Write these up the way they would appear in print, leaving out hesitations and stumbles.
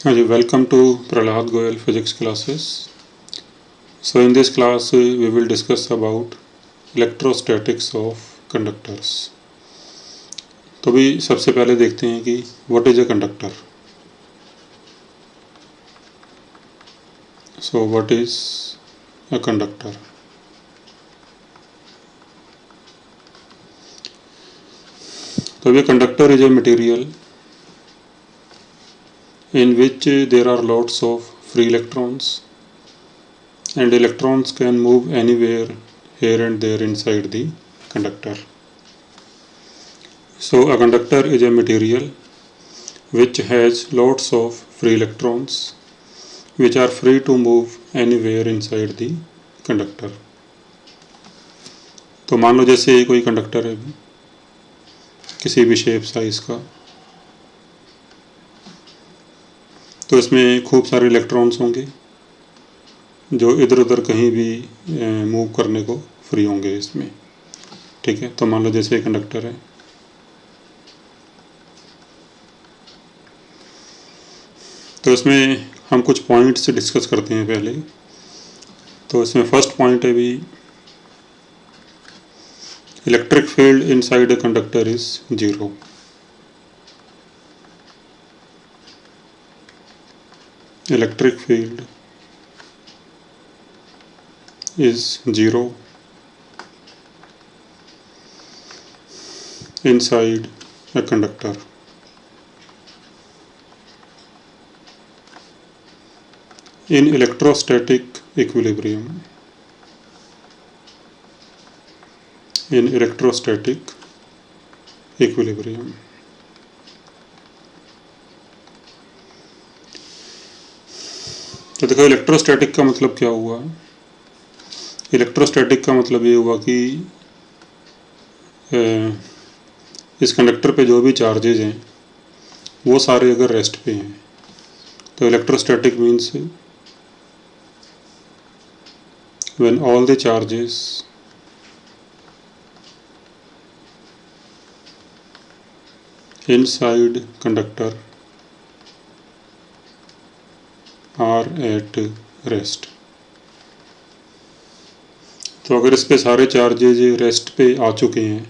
हाँ जी, welcome to Prahlad Goyal physics classes. So in this class we will discuss about electrostatics of conductors. तो भी सबसे पहले देखते हैं कि what is a conductor. So what is a conductor? तो a conductor is a material in which there are lots of free electrons and electrons can move anywhere here and there inside the conductor. So a conductor is a material which has lots of free electrons which are free to move anywhere inside the conductor. तो मान लो जैसे ये कोई conductor है किसी भी shape size का, तो इसमें खूब सारे इलेक्ट्रॉन्स होंगे जो इधर उधर कहीं भी मूव करने को फ्री होंगे इसमें. ठीक है, तो मान लो जैसे कंडक्टर है, तो इसमें हम कुछ पॉइंट्स डिस्कस करते हैं पहले. तो इसमें फर्स्ट पॉइंट है भी electric field inside a conductor is zero. Electric field is 0 inside a conductor. In electrostatic equilibrium. In electrostatic equilibrium. तो देखो इलेक्ट्रोस्टैटिक का मतलब क्या हुआ. इलेक्ट्रोस्टैटिक का मतलब ये हुआ कि इस कंडक्टर पे जो भी चार्जेज हैं वो सारे अगर रेस्ट पे हैं तो electrostatic means when all the charges inside conductor are at rest. तो अगर इस पे सारे चार्जेज रेस्ट पे आ चुके हैं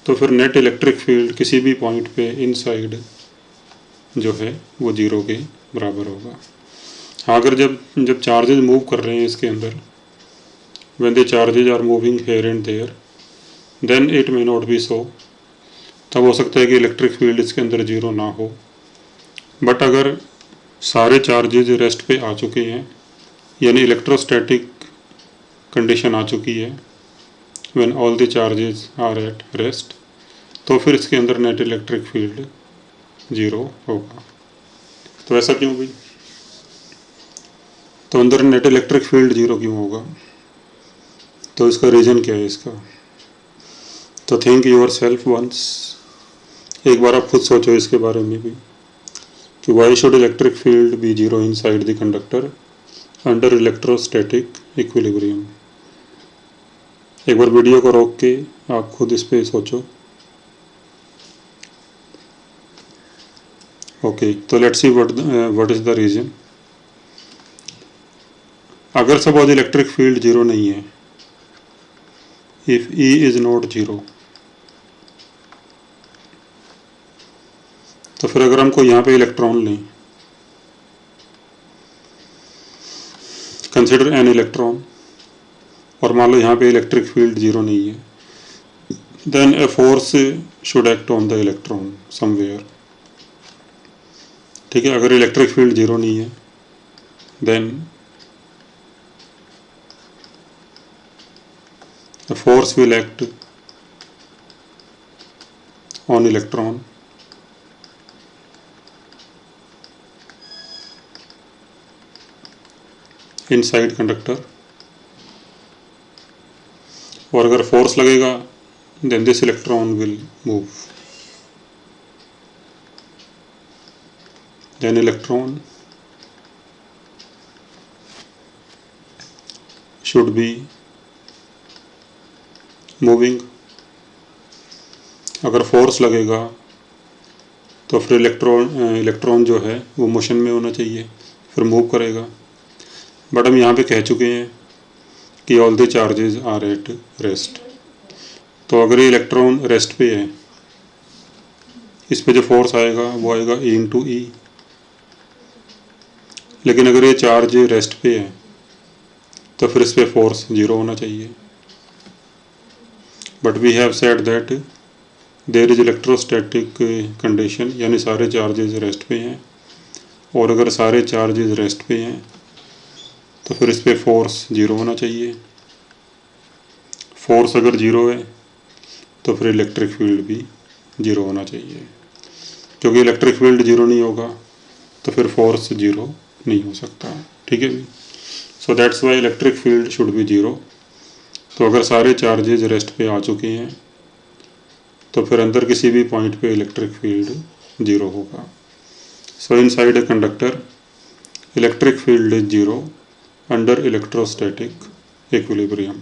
तो फिर नेट इलेक्ट्रिक फील्ड किसी भी पॉइंट पे इनसाइड जो है वो जीरो के बराबर होगा. हाँ, अगर जब चार्जेज मूव कर रहे हैं इसके अंदर, when the charges are moving here and there, then it may not be so. तब हो सकता है कि इलेक्ट्रिक फील्ड इसके अंदर जीरो ना हो. बट अगर सारे चार्जेज रेस्ट पे आ चुके हैं यानी इलेक्ट्रोस्टैटिक कंडीशन आ चुकी है, when all the charges are at rest, तो फिर इसके अंदर नेट इलेक्ट्रिक फील्ड जीरो होगा. तो ऐसा क्यों भाई? तो अंदर नेट इलेक्ट्रिक फील्ड जीरो क्यों होगा? तो इसका रीज़न क्या है इसका? तो थिंक योर सेल्फ वंस. एक बार आप खुद सोचो इसके बारे में भी कि why should electric field be zero inside the conductor under electrostatic equilibrium. एक बार वीडियो को रोक के आप खुद इस पे सोचो. ओके, तो let's see what is the reason. अगर सपोज इलेक्ट्रिक फील्ड जीरो नहीं है, if E is not zero, तो फिर अगर हमको यहाँ पे इलेक्ट्रॉन लें, कंसिडर एन इलेक्ट्रॉन, और मान लो यहाँ पे इलेक्ट्रिक फील्ड जीरो नहीं है, then a force should act on the electron somewhere. ठीक है, अगर इलेक्ट्रिक फील्ड जीरो नहीं है then a force will act on electron inside conductor. और अगर फोर्स लगेगा then this electron will move. Then electron should be moving. अगर force लगेगा तो फिर इलेक्ट्रॉन जो है वो मोशन में होना चाहिए, फिर मूव करेगा। बट हम यहाँ पे कह चुके हैं कि all the charges are at rest. तो अगर ये इलेक्ट्रॉन रेस्ट पे है, इस पे जो फोर्स आएगा वो आएगा E इंटू ई। लेकिन अगर ये चार्ज रेस्ट पे है तो फिर इस पे फोर्स 0 होना चाहिए। But we have said that there is electrostatic condition, यानी सारे चार्जेस रेस्ट पे हैं, और अगर सारे चार्जेस रेस्ट पे हैं तो फिर इस पे फोर्स 0 होना चाहिए। फोर्स अगर 0 है तो फिर इलेक्ट्रिक फील्ड भी 0 होना चाहिए, क्योंकि इलेक्ट्रिक फील्ड 0 नहीं होगा तो फिर फोर्स 0 नहीं हो सकता। ठीक है जी। So that's why electric field should be 0। तो अगर सारे चार्जेज रेस्ट पे आ चुके हैं तो फिर अंदर किसी भी पॉइंट पे इलेक्ट्रिक फील्ड 0 होगा। सो inside a conductor electric field is 0 under electrostatic equilibrium.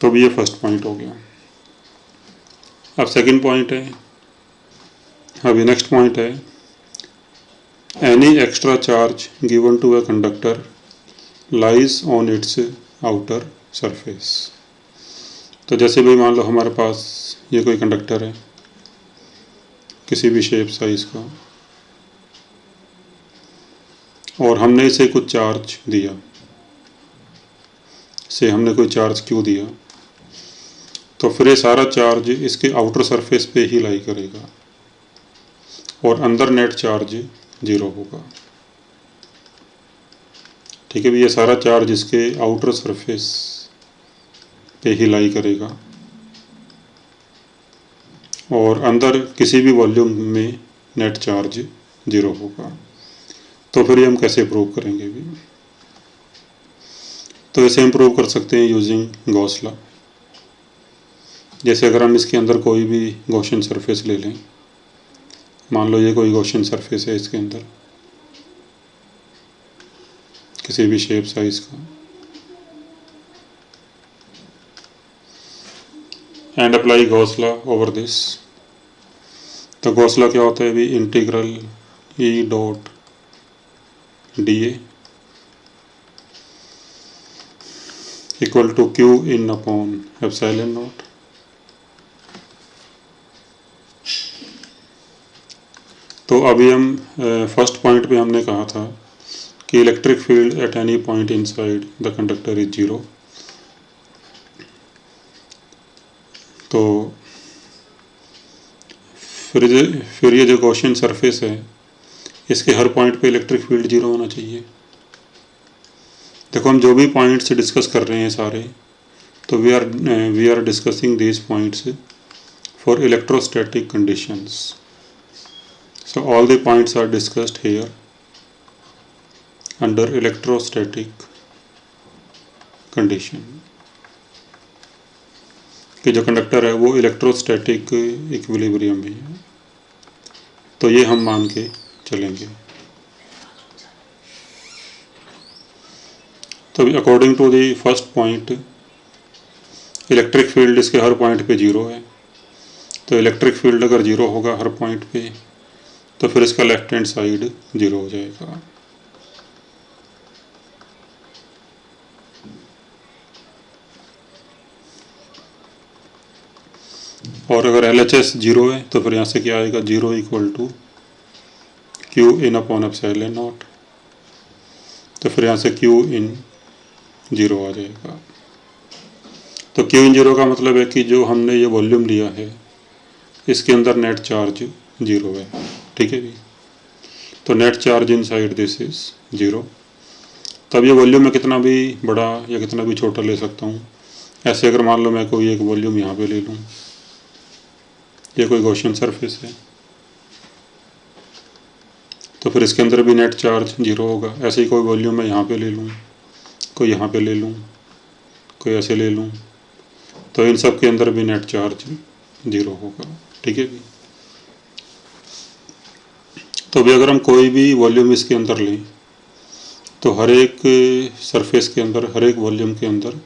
तो भी ये फर्स्ट पॉइंट हो गया। अब सेकंड पॉइंट है, अभी नेक्स्ट पॉइंट है, any extra charge given to a conductor lies on its outer surface. तो जैसे भाई मान लो हमारे पास ये कोई कंडक्टर है किसी भी शेप साइज का, और हमने इसे कुछ चार्ज दिया, से हमने कोई चार्ज क्यों दिया, तो फिर ये सारा चार्ज इसके आउटर सरफेस पे ही लाई करेगा और अंदर नेट चार्ज 0 होगा। ठीक है भी, ये सारा चार्ज इसके आउटर सरफेस पे ही लाई करेगा और अंदर किसी भी वॉल्यूम में नेट चार्ज 0 होगा। तो फिर ये हम कैसे प्रूव करेंगे भी? तो इसे हम प्रूव कर सकते हैं यूजिंग गॉस लॉ। जैसे अगर हम इसके अंदर कोई भी गॉसियन सरफेस ले लें, मान लो ये कोई गॉसियन सरफेस है इसके अंदर किसी भी शेप साइज का, and apply Gauss law over this. तो गॉस लॉ क्या होता है भी? Integral E dot d A equal to q in upon epsilon naught. तो अभी हम फर्स्ट पॉइंट पे हमने कहा था कि electric field at any point inside the conductor is 0। तो फिर ये जो गॉसियन सरफेस है इसके हर पॉइंट पे इलेक्ट्रिक फील्ड 0 होना चाहिए। देखो हम जो भी पॉइंट्स डिस्कस कर रहे हैं सारे, तो we are discussing these points for electrostatic conditions. So all the points are discussed here under electrostatic condition कि जो कंडक्टर है वो इलेक्ट्रोस्टैटिक इक्विलिब्रियम में है। तो ये हम मान के चलेंगे। तो according to the first point electric field इसके हर पॉइंट पे 0 है। तो इलेक्ट्रिक फील्ड अगर 0 होगा हर पॉइंट पे तो फिर इसका लेफ्ट हैंड साइड 0 हो जाएगा। और अगर LHS 0 है तो फिर यहाँ से क्या आएगा? 0 equal to q in upon epsilon naught. तो फिर यहाँ से क्यू इन 0 आ जाएगा। तो क्यू इन 0 का मतलब है कि जो हमने ये वॉल्यूम लिया है इसके अंदर नेट चार्ज 0 है। ठीक है भी, तो net charge in side this is 0। तब ये वॉल्यूम मैं कितना भी बड़ा या कितना भी छोटा ले सकता हूँ। ऐसे अगर मान लो मैं कोई एक वॉल्यूम यहाँ पे ले लूँ, ये कोई गॉसियन सरफेस है, तो फिर इसके अंदर भी नेट चार्ज 0 होगा। ऐसे ही कोई वॉल्यूम मैं यहाँ पे ले लूँ, कोई यहाँ पे ले लूँ, कोई ऐसे ले लूँ, तो इन सब के अंदर भी नेट चार्ज 0 होगा। ठीक है भी, तो भी अगर हम कोई भी वॉल्यूम इसके अंदर लें तो हर एक सरफेस के अंदर, हर एक वॉल्यूम के अंदर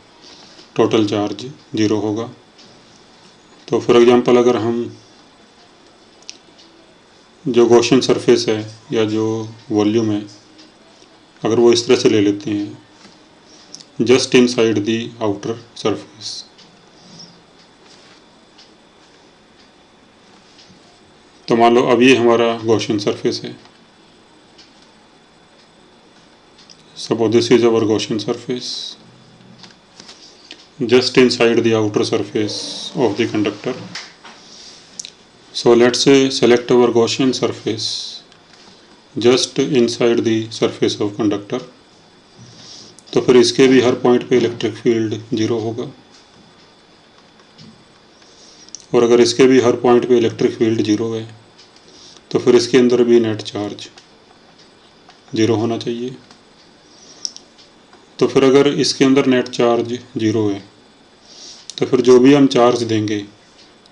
टोटल चार्ज 0 होगा। तो फॉर एग्जांपल अगर हम जो गॉसियन सरफेस है या जो वॉल्यूम है, अगर वो इस तरह से ले लेते हैं just inside the outer surface, तो मान लो अब ये हमारा गॉसियन सरफेस है। Suppose this is our Gaussian surface just inside the outer surface of the conductor. So let's say select our Gaussian surface just inside the surface of conductor. तो फिर इसके भी हर पॉइंट पे इलेक्ट्रिक फील्ड जीरो होगा, और अगर इसके भी हर पॉइंट पे इलेक्ट्रिक फील्ड जीरो है तो फिर इसके अंदर भी नेट चार्ज जीरो होना चाहिए। तो फिर अगर इसके अंदर नेट चार्ज जीरो है तो फिर जो भी हम चार्ज देंगे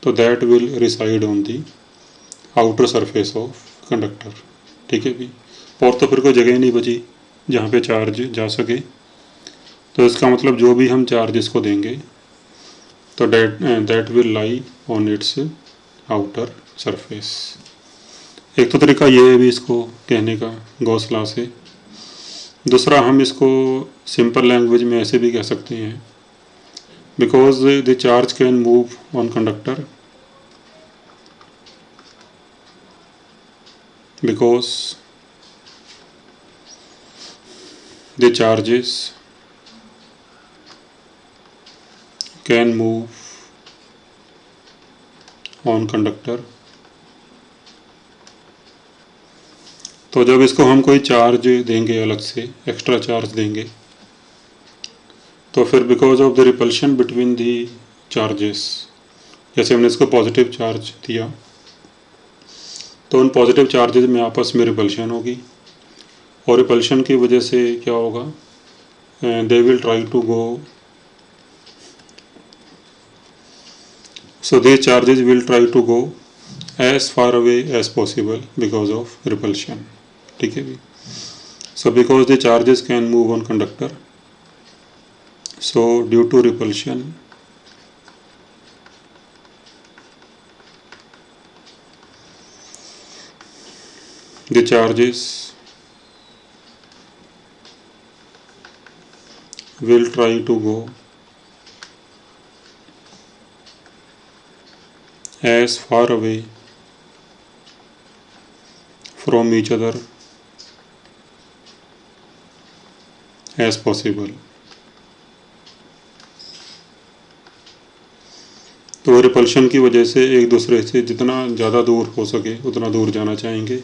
तो that will reside on the outer surface of conductor. ठीक है भी, और तो फिर कोई जगह नहीं बची जहाँ पे चार्ज जा सके, तो इसका मतलब जो भी हम चार्ज इसको देंगे तो that will lie on its outer surface. एक तो तरीका ये है भी इसको कहने का गॉस लॉ से। दूसरा हम इसको सिंपल लैंग्वेज में ऐसे भी कह सकते हैं, because the charge can move on conductor because the charges can move on conductor। तो जब इसको हम कोई चार्ज देंगे, अलग से एक्स्ट्रा चार्ज देंगे, तो फिर because of the repulsion between the charges, जैसे हमने इसको पॉजिटिव चार्ज दिया तो उन पॉजिटिव चार्जेस में आपस में रिपल्शन होगी, और रिपल्शन की वजह से क्या होगा, they will try to go, so they charges will try to go as far away as possible because of repulsion. ठीक है भी, so because the charges can move on conductor, so due to repulsion the charges will try to go as far away from each other as possible। तो repulsion की वजह से एक दूसरे से जितना ज़्यादा दूर हो सके उतना दूर जाना चाहेंगे,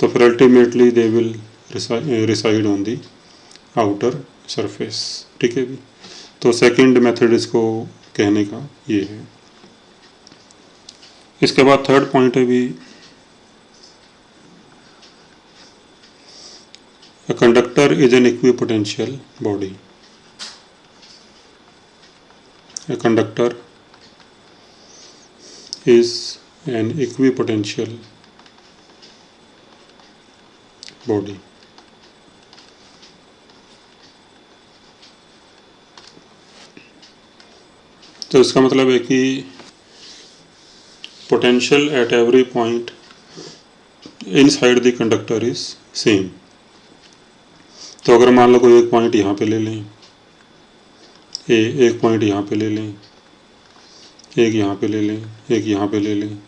तो फिर ultimately they will reside on the outer surface. ठीक है भी, तो सेकंड मेथड इसको कहने का ये है। इसके बाद थर्ड पॉइंट है भी, a conductor is an equipotential body। A conductor is an equipotential body। तो इसका मतलब है कि potential at every point inside the conductor is same. तो अगर मान लो कोई एक पॉइंट यहाँ पे ले लें, एक पॉइंट यहाँ पे ले लें, एक यहाँ पे ले लें, एक यहाँ पे ले लें,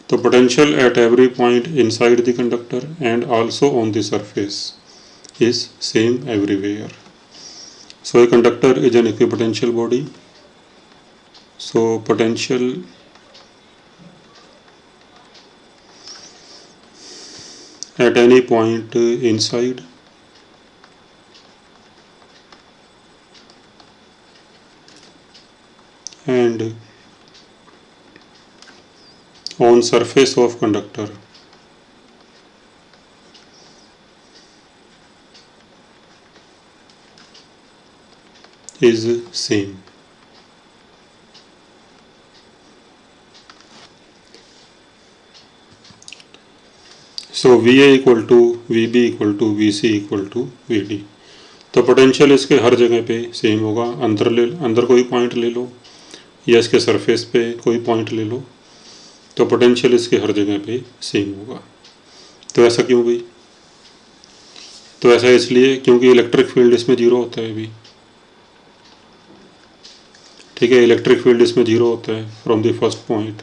तो potential at every point inside the conductor and also on the surface is same everywhere. So a conductor is an equipotential body. So potential at any point inside and on surface of conductor is same। So VA equal to VB equal to VC equal to VD। तो potential इसके हर जगह पे same होगा। अंदर कोई point ले लो या इसके सरफेस पे कोई पॉइंट ले लो, तो पोटेंशियल इसके हर जगह पे सेम होगा। तो ऐसा क्यों भाई? तो ऐसा इसलिए क्योंकि इलेक्ट्रिक फील्ड इसमें जीरो होता है अभी। ठीक है, इलेक्ट्रिक फील्ड इसमें जीरो होता है फ्रॉम द फर्स्ट पॉइंट।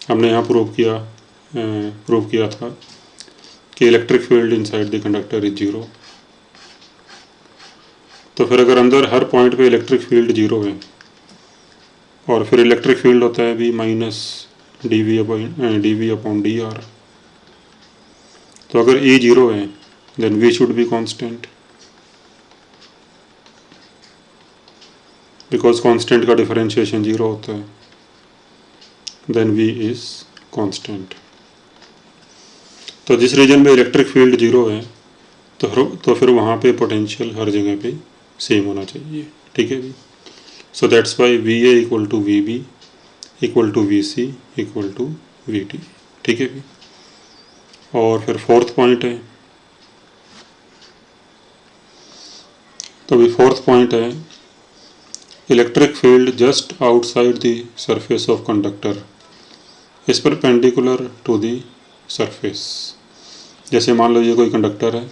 हमने यहाँ प्रूव किया था कि electric field inside the conductor is zero. तो फिर अगर अंदर हर पॉइंट पे इलेक्ट्रिक फील्ड जीरो है और फिर इलेक्ट्रिक फील्ड होता है भी minus d v upon d r, तो अगर E जीरो है then V should be constant, because constant का डिफरेंशिएशन जीरो होता है, देन V इज कांस्टेंट। तो जिस रीजन में इलेक्ट्रिक फील्ड जीरो है तो फिर वहाँ पे पोटेंशियल हर जगह पे सेम होना चाहिए। ठीक है भी। So that's why V A equal to V B equal to V C equal to V T. ठीक है भी। और फिर फोर्थ पॉइंट है, तो अभी फोर्थ पॉइंट है electric field just outside the surface of conductor is perpendicular to the surface. जैसे मान लो ये कोई कंडक्टर है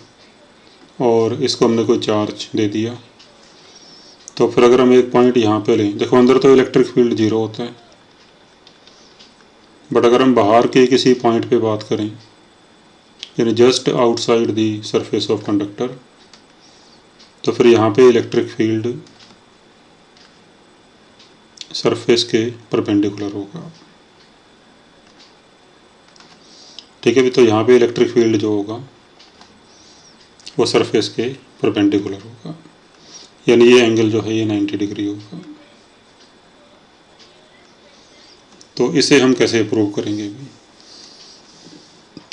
और इसको हमने कोई चार्ज दे दिया, तो फिर अगर हम एक पॉइंट यहाँ पे लें, देखो अंदर तो इलेक्ट्रिक फील्ड जीरो होता है, बट अगर हम बाहर के किसी पॉइंट पे बात करें यानी just outside the surface of conductor, तो फिर यहाँ पे इलेक्ट्रिक फील्ड सरफेस के परपेंडिकुलर होगा। ठीक है भी। तो यहाँ पे इलेक्ट्रिक फील्ड जो होगा वो सरफेस के परपेंडिकुलर होगा, यानी ये एंगल जो है ये 90 डिग्री होगा। तो इसे हम कैसे प्रूव करेंगे भी?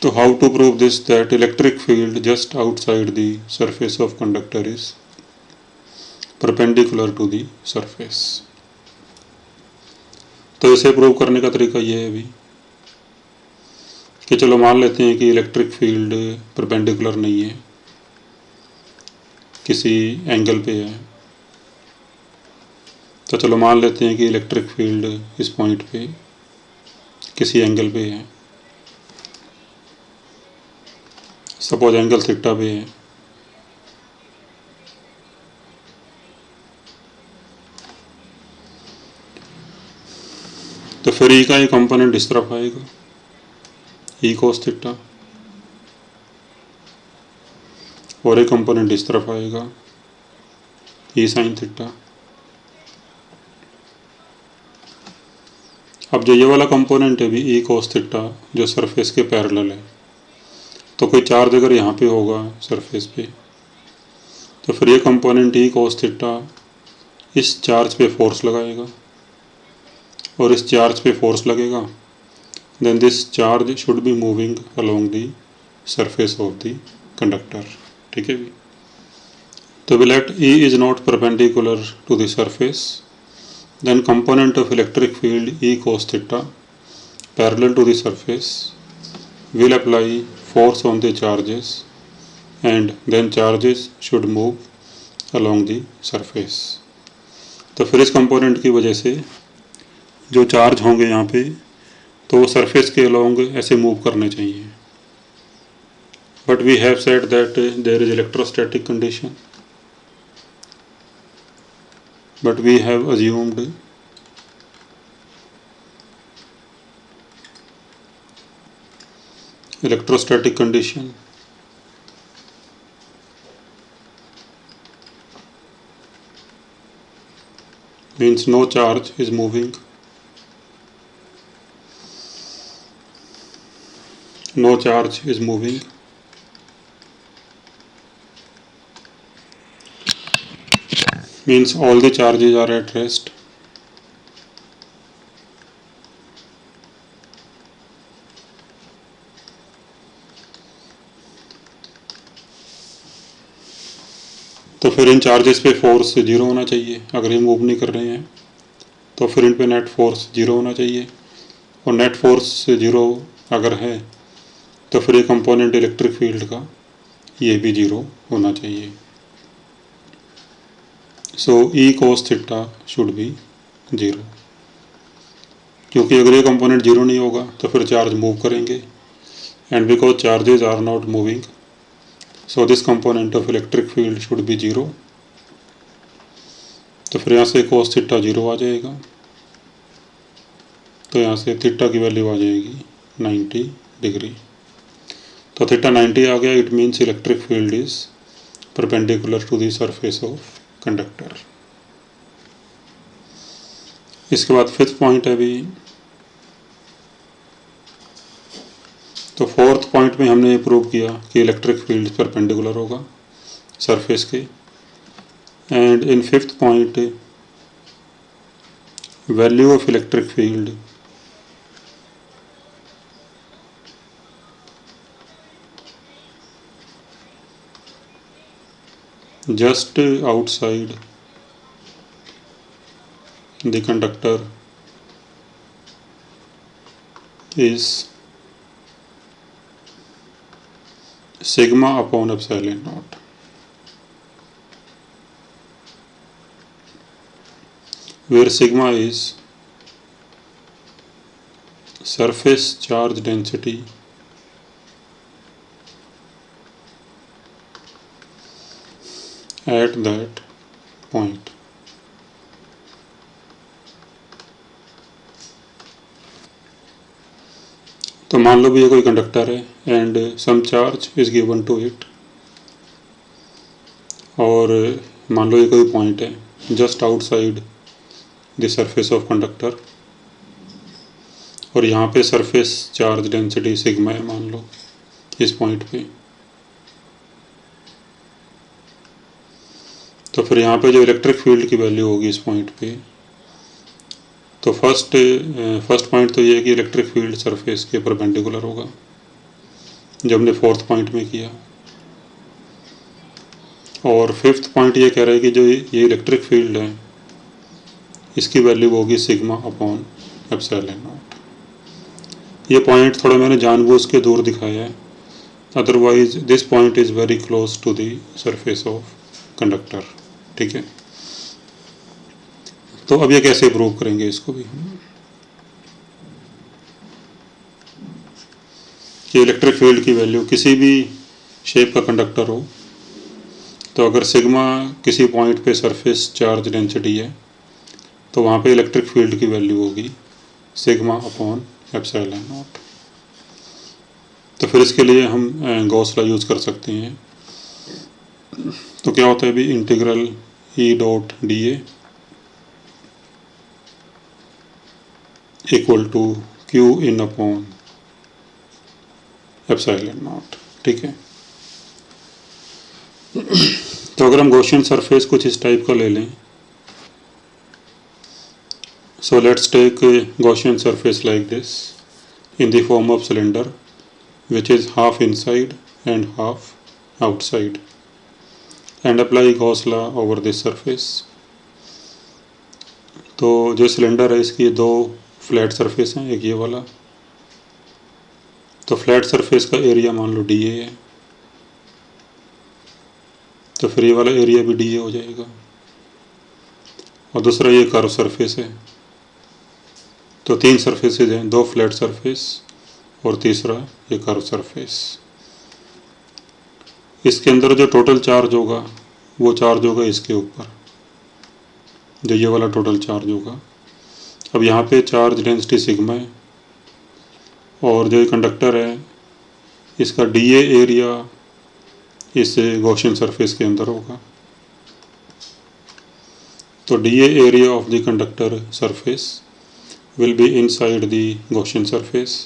तो how to prove this that electric field just outside the surface of conductor is perpendicular to the surface. तो इसे प्रूव करने का तरीका ये है भी कि चलो मान लेते हैं कि इलेक्ट्रिक फील्ड परपेंडिकुलर नहीं है, किसी एंगल पे है। तो चलो मान लेते हैं कि इलेक्ट्रिक फील्ड इस पॉइंट पे किसी एंगल पे है, सपोज एंगल थीटा पे है। तो फिर ई का एक कंपोनेंट इस तरफ आएगा, ई कोस थीटा, और एक कंपोनेंट इस तरफ आएगा, ई साइन थीटा। अब जो ये वाला कंपोनेंट है भी ई कोस थीटा जो सरफेस के पैरेलल है, तो कोई चार्ज अगर यहाँ पे होगा सरफेस पे, तो फिर ये कंपोनेंट ई कोस थीटा इस चार्ज पे फोर्स लगाएगा, और इस चार्ज पे फोर्स लगेगा, then this charge should be moving along the surface of the conductor. ठीक है भी। तो we let E is not perpendicular to the surface, then component of electric field E cos theta parallel to the surface will apply force on the charges and then charges should move along the surface। तो फिर इस component की वजह से जो charge होंगे यहाँ पे तो वो सरफेस के अलोंग ऐसे मूव करने चाहिए। But we have said that there is electrostatic condition, but we have assumed electrostatic condition, means no charge is moving, no charge is moving, means all the charges are at rest, तो फिर इन charges पे force zero होना चाहिए। अगर ये move नहीं कर रहे हैं तो फिर इन पे नेट फोर्स जीरो होना चाहिए, और नेट फोर्स जीरो अगर है तो फिर ये कंपोनेंट इलेक्ट्रिक फील्ड का ये भी जीरो होना चाहिए। So E cos theta should be zero. क्योंकि अगर ये कंपोनेंट जीरो नहीं होगा तो फिर चार्ज मूव करेंगे, and because charges are not moving so this component of electric field should be zero. तो फिर यहाँ से cos थीटा जीरो आ जाएगा, तो यहाँ से थीटा की वैल्यू आ जाएगी 90 डिग्री। तो थीटा 90 आ गया, it means electric field is perpendicular to the surface of conductor. इसके बाद फिफ्थ पॉइंट है अभी, तो फोर्थ पॉइंट में हमने ये प्रूव किया कि इलेक्ट्रिक फील्ड परपेंडिकुलर होगा सरफेस के, and in fifth point value of electric field just outside the conductor is sigma upon epsilon naught, where sigma is surface charge density at that point. तो मान लो भी ये कोई conductor है and some charge is given to it, और मान लो ये कोई पॉइंट है just outside the surface of conductor, और यहाँ पे सरफेस चार्ज डेंसिटी सिग्मा है मान लो इस पॉइंट पे। तो फिर यहाँ पे जो इलेक्ट्रिक फील्ड की वैल्यू होगी इस पॉइंट पे, तो फर्स्ट पॉइंट तो ये है कि इलेक्ट्रिक फील्ड सरफेस के परपेंडिकुलर होगा, जो हमने फोर्थ पॉइंट में किया। और फिफ्थ पॉइंट ये कह रहा है कि जो ये इलेक्ट्रिक फील्ड है इसकी वैल्यू होगी सिग्मा अपॉन एप्सिलॉन नॉट। ये पॉइंट थोड़ा मैंने जानबूझ के दूर दिखाया है, otherwise this point is very close to the surface of conductor. ठीक है, तो अब ये कैसे प्रूव करेंगे इसको भी, कि इलेक्ट्रिक फील्ड की वैल्यू किसी भी शेप का कंडक्टर हो, तो अगर सिग्मा किसी पॉइंट पे सरफेस चार्ज डेंसिटी है तो वहाँ पे इलेक्ट्रिक फील्ड की वैल्यू होगी सिग्मा अपॉन एप्सिलॉन नॉट। तो फिर इसके लिए हम गॉस लॉ यूज़ कर सकते हैं। तो क्या होता है अभी, integral E dot d A equal to q in upon epsilon naught. ठीक है, तो अगर हम गॉसियन सरफेस कुछ इस टाइप का ले लें, so let's take a Gaussian surface like this in the form of cylinder which is half inside and half outside, and apply Gauss law over this surface। तो जो सिलेंडर है इसकी दो फ्लैट सरफेस हैं, एक ये वाला, तो फ्लैट सरफेस का एरिया मान लो डी ए है, तो फिर ये वाला एरिया भी डी ए हो जाएगा। और दूसरा ये कर्व सरफेस है, तो तीन सरफेसेज हैं, दो फ्लैट सरफेस और तीसरा ये कर्व सरफेस। इसके अंदर जो टोटल चार्ज होगा वो चार्ज होगा इसके ऊपर, जो ये वाला टोटल चार्ज होगा। अब यहाँ पे चार्ज डेंसिटी सिग्मा है, और जो ये कंडक्टर है इसका डी ए एरिया इस गॉसियन सरफेस के अंदर होगा। तो D A area of the conductor surface will be inside the Gaussian surface.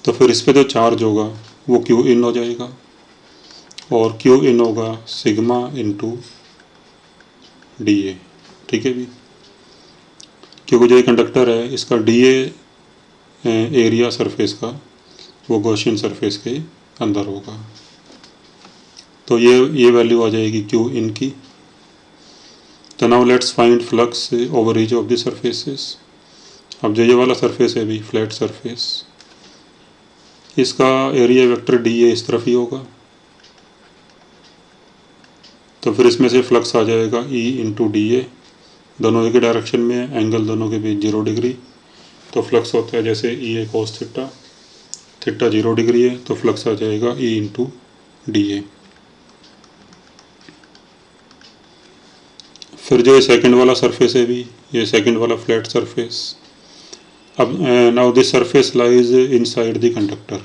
तो फिर इस पे जो चार्ज होगा वो क्यू इन हो जाएगा, और क्यू इन होगा सिग्मा इंटू डी ए। ठीक है भी, क्योंकि जो ये कंडक्टर है इसका डी ए एरिया सरफेस का वो गॉसियन सरफेस के अंदर होगा, तो ये वैल्यू आ जाएगी क्यू इन की। तो now let's find flux over each of the surfaces. अब जो ये वाला सरफेस है अभी फ्लैट सरफेस, इसका एरिया वेक्टर डी ए इस तरफ ही होगा, तो फिर इसमें से फ्लक्स आ जाएगा ई इंटू डी ए, दोनों एक ही डायरेक्शन में है, एंगल दोनों के बीच 0 डिग्री, तो फ्लक्स होता है जैसे ई ए कोस थीटा, थीटा 0 डिग्री है तो फ्लक्स आ जाएगा ई इंटू डी ए। फिर जो ये सेकंड वाला सरफेस है भी, ये सेकंड वाला फ्लैट सरफेस, अब now this surface lies inside the conductor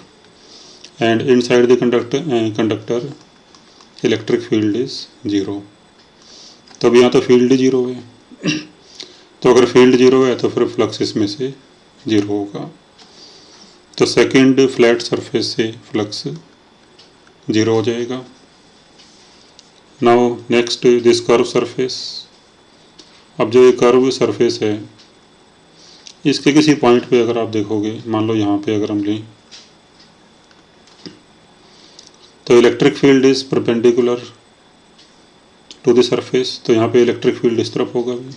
and inside the conductor electric field is 0। तो अब यहाँ तो फील्ड ही 0 है तो अगर फील्ड 0 है तो फिर फ्लक्स इसमें से 0 होगा। तो सेकंड फ्लैट सरफेस से फ्लक्स 0 हो जाएगा। Now next this curve surface, अब जो ये कर्व सरफेस है इसके किसी पॉइंट पे अगर आप देखोगे, मान लो यहाँ पे अगर हम लें, तो electric field is perpendicular to the surface, तो यहाँ पे इलेक्ट्रिक फील्ड इस तरफ होगा भी।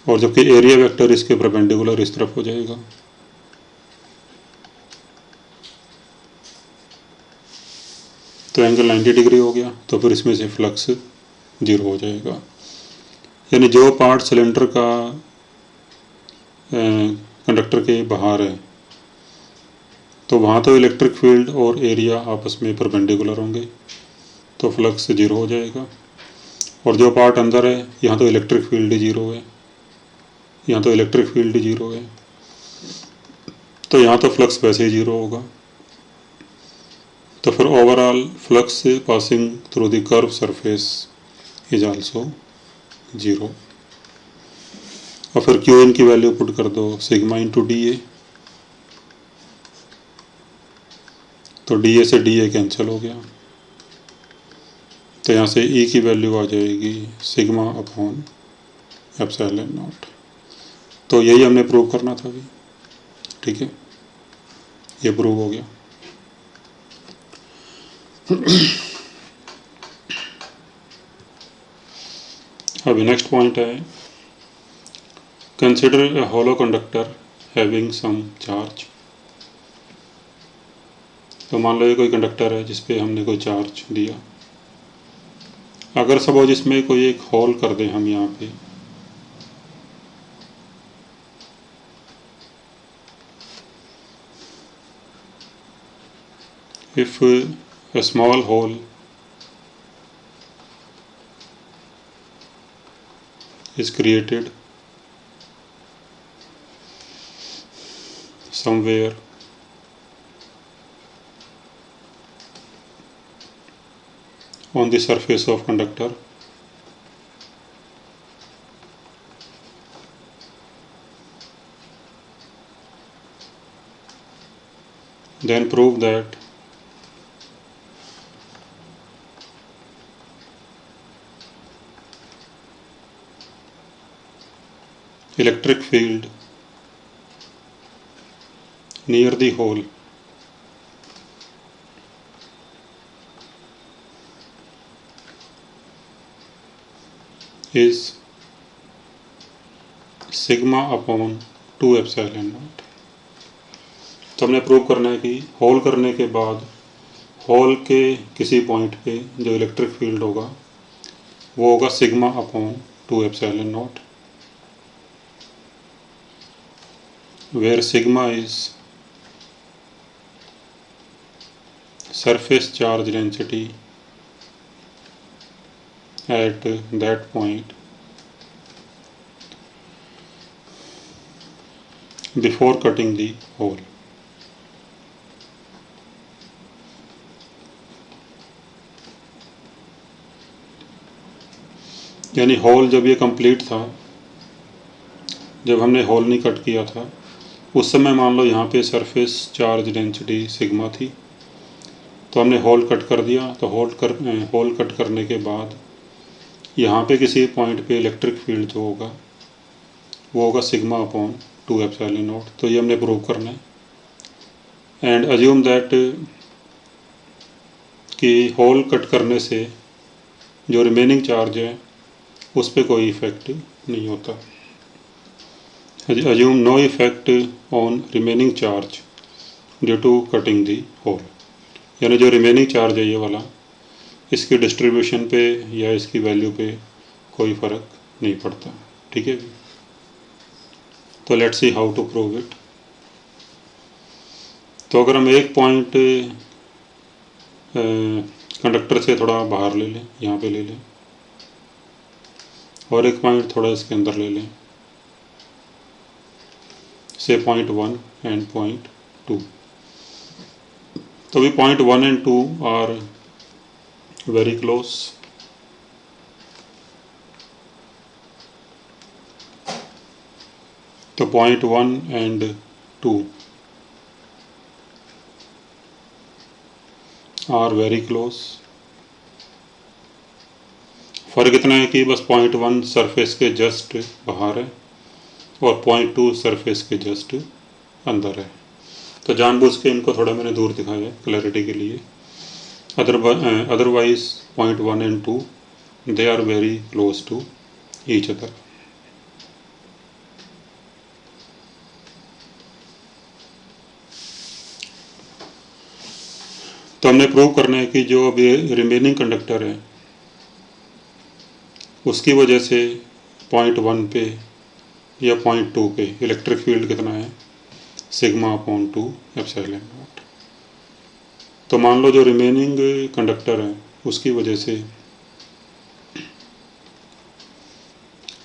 और जबकि एरिया वेक्टर इसके परपेंडिकुलर इस तरफ हो जाएगा। तो एंगल 90 डिग्री हो गया, तो फिर इसमें से फ्लक्स 0 हो जाएगा। यानी जो पार्ट सिलेंडर का कंडक्टर के बाहर है तो वहाँ तो इलेक्ट्रिक फील्ड और एरिया आपस में परपेंडिकुलर होंगे तो फ्लक्स 0 हो जाएगा। और जो पार्ट अंदर है यहाँ तो इलेक्ट्रिक फील्ड 0 है, यहाँ तो इलेक्ट्रिक फील्ड 0 है, तो यहाँ तो फ्लक्स वैसे ही 0 होगा। तो फिर overall flux passing through the curve surface is also 0। और फिर क्यू इन की वैल्यू पुट कर दो सिग्मा इंटू डी ए, तो डी ए से डी ए कैंसिल हो गया, तो यहाँ से ई की वैल्यू आ जाएगी सिग्मा अपॉन एप्सिलॉन नॉट। तो यही हमने प्रूव करना था अभी, ठीक है, ये प्रूव हो गया। अभी नेक्स्ट पॉइंट है, consider a hollow conductor having some charge. तो मान लो ये कोई कंडक्टर है जिसपे हमने कोई चार्ज दिया, अगर सपोज इसमें कोई एक होल कर दें हम यहाँ पे, if a small hole is created somewhere on the surface of conductor, then prove that electric field near the hole is sigma upon 2 epsilon naught. तो हमने प्रूव करना है कि होल करने के बाद होल के किसी पॉइंट पे जो इलेक्ट्रिक फील्ड होगा वो होगा sigma upon 2 epsilon not, where sigma is surface charge density at that point before cutting the hole। यानी होल जब ये कंप्लीट था, जब हमने होल नहीं कट किया था उस समय मान लो यहाँ पे सरफेस चार्ज डेंसिटी सिग्मा थी, तो हमने होल कट कर दिया, तो होल कट करने के बाद यहाँ पे किसी पॉइंट पे इलेक्ट्रिक फील्ड जो होगा वो होगा सिग्मा अपॉन 2 एप्सिलॉन नॉट। तो ये हमने प्रूव करना है। एंड अज्यूम दैट कि होल कट करने से जो रिमेनिंग चार्ज है उस पर कोई इफ़ेक्ट नहीं होता। Assume no effect on remaining charge due to cutting the hole। यानी जो रिमेनिंग चार्ज है ये वाला इसकी डिस्ट्रीब्यूशन पे या इसकी वैल्यू पे कोई फ़र्क नहीं पड़ता। ठीक है। तो let's see how to prove it. तो अगर हम एक पॉइंट कंडक्टर से थोड़ा बाहर ले लें, यहाँ पे ले लें, और एक पॉइंट थोड़ा इसके अंदर ले लें, से पॉइंट 1 एंड पॉइंट 2, तो अभी point 1 and 2 are very close. तो point 1 and 2 are very close. फ़र्क इतना है कि बस पॉइंट 1 सरफेस के जस्ट बाहर है और पॉइंट 2 सरफेस के जस्ट अंदर है। तो जानबूझ के इनको थोड़ा मैंने दूर दिखाया क्लैरिटी के लिए। Otherwise point 1 and 2 they are very close to each other. तो हमने प्रूव करना है कि जो अभी रिमेनिंग कंडक्टर है उसकी वजह से पॉइंट 1 पे या पॉइंट 2 पे इलेक्ट्रिक फील्ड कितना है, सिग्मा अपॉन 2 एप्सिलॉन नॉट। तो मान लो जो रिमेनिंग कंडक्टर है उसकी वजह से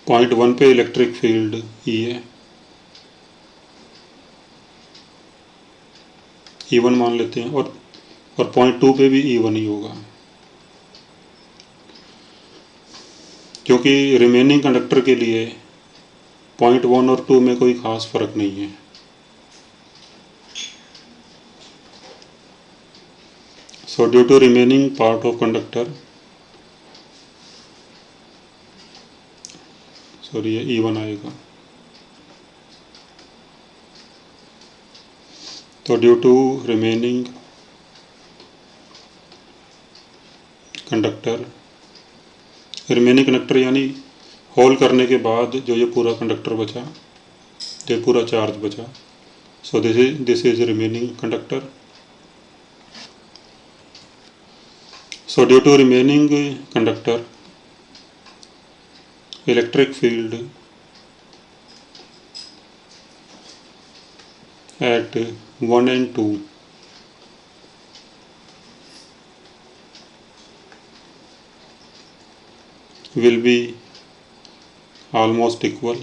पॉइंट 1 पे इलेक्ट्रिक फील्ड ई है, E1 मान लेते हैं, और पॉइंट 2 पे भी E1 ही होगा, क्योंकि रिमेनिंग कंडक्टर के लिए पॉइंट 1 और 2 में कोई ख़ास फ़र्क नहीं है। So due to remaining part of conductor, sorry ये E1 आएगा, तो due to remaining conductor, remaining conductor यानी होल करने के बाद जो ये पूरा कंडक्टर बचा, जो पूरा चार्ज बचा, so this is remaining conductor. So due to remaining conductor electric field at 1 and 2 will be almost equal,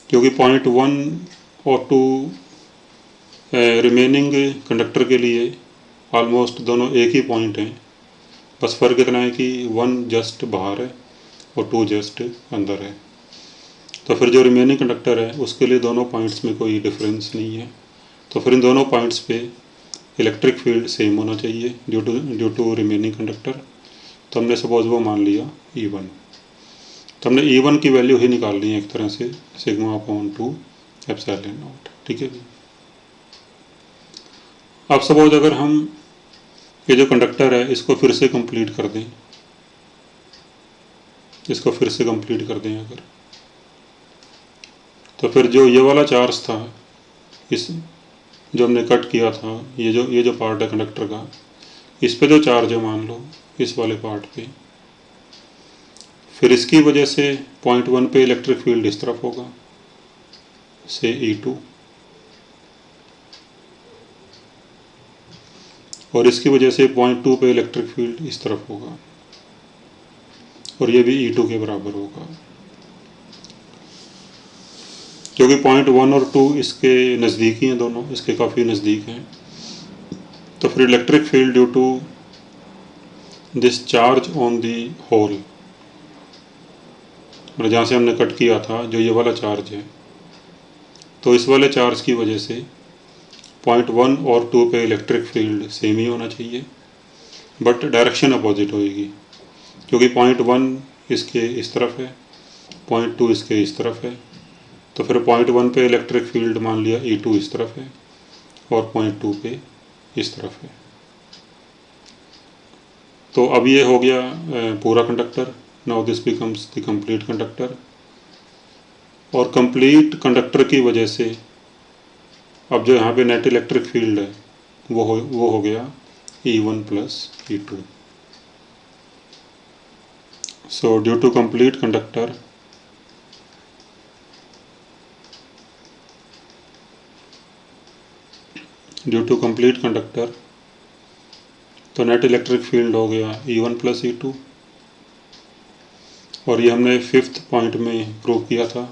क्योंकि पॉइंट 1 और 2 रिमेनिंग कंडक्टर के लिए ऑलमोस्ट दोनों एक ही पॉइंट हैं, बस फ़र्क इतना है कि 1 जस्ट बाहर है और 2 जस्ट अंदर है। तो फिर जो रिमेनिंग कंडक्टर है उसके लिए दोनों पॉइंट्स में कोई डिफरेंस नहीं है, तो फिर इन दोनों पॉइंट्स पे इलेक्ट्रिक फील्ड सेम होना चाहिए ड्यू टू रिमेनिंग कंडक्टर। तो हमने सपोज वो मान लिया E1, तो हमने E1 की वैल्यू ही निकालनी है एक तरह से, सिग्मा अपॉन 2 एप्सिलॉन नॉट। ठीक है। अब सपोज अगर हम ये जो कंडक्टर है इसको फिर से कंप्लीट कर दें, इसको फिर से कंप्लीट कर दें अगर, तो फिर जो ये वाला चार्ज था, इस जो हमने कट किया था, ये जो पार्ट है कंडक्टर का, इस पे जो चार्ज है मान लो इस वाले पार्ट पे, फिर इसकी वजह से पॉइंट 1 पे इलेक्ट्रिक फील्ड इस तरफ होगा से E2, और इसकी वजह से पॉइंट 2 पे इलेक्ट्रिक फील्ड इस तरफ होगा और ये भी E2 के बराबर होगा, क्योंकि पॉइंट 1 और 2 इसके नज़दीक ही हैं, दोनों इसके काफ़ी नज़दीक हैं। तो फिर electric field due to this charge on the hole, और जहाँ से हमने कट किया था जो ये वाला चार्ज है, तो इस वाले चार्ज की वजह से पॉइंट 1 और 2 पे इलेक्ट्रिक फील्ड सेम ही होना चाहिए, बट डायरेक्शन अपोजिट होएगी, क्योंकि पॉइंट 1 इसके इस तरफ है, पॉइंट 2 इसके इस तरफ है, तो फिर पॉइंट 1 पे इलेक्ट्रिक फील्ड मान लिया E2 इस तरफ है और पॉइंट 2 पे इस तरफ है। तो अब ये हो गया पूरा conductor. Now this becomes the complete conductor, और कंप्लीट कंडक्टर की वजह से अब जो यहाँ पे नेट इलेक्ट्रिक फील्ड है वो हो गया E1 plus E2. So due to complete conductor, तो नेट इलेक्ट्रिक फील्ड हो गया E1 प्लस E2। और ये हमने 5th पॉइंट में प्रूव किया था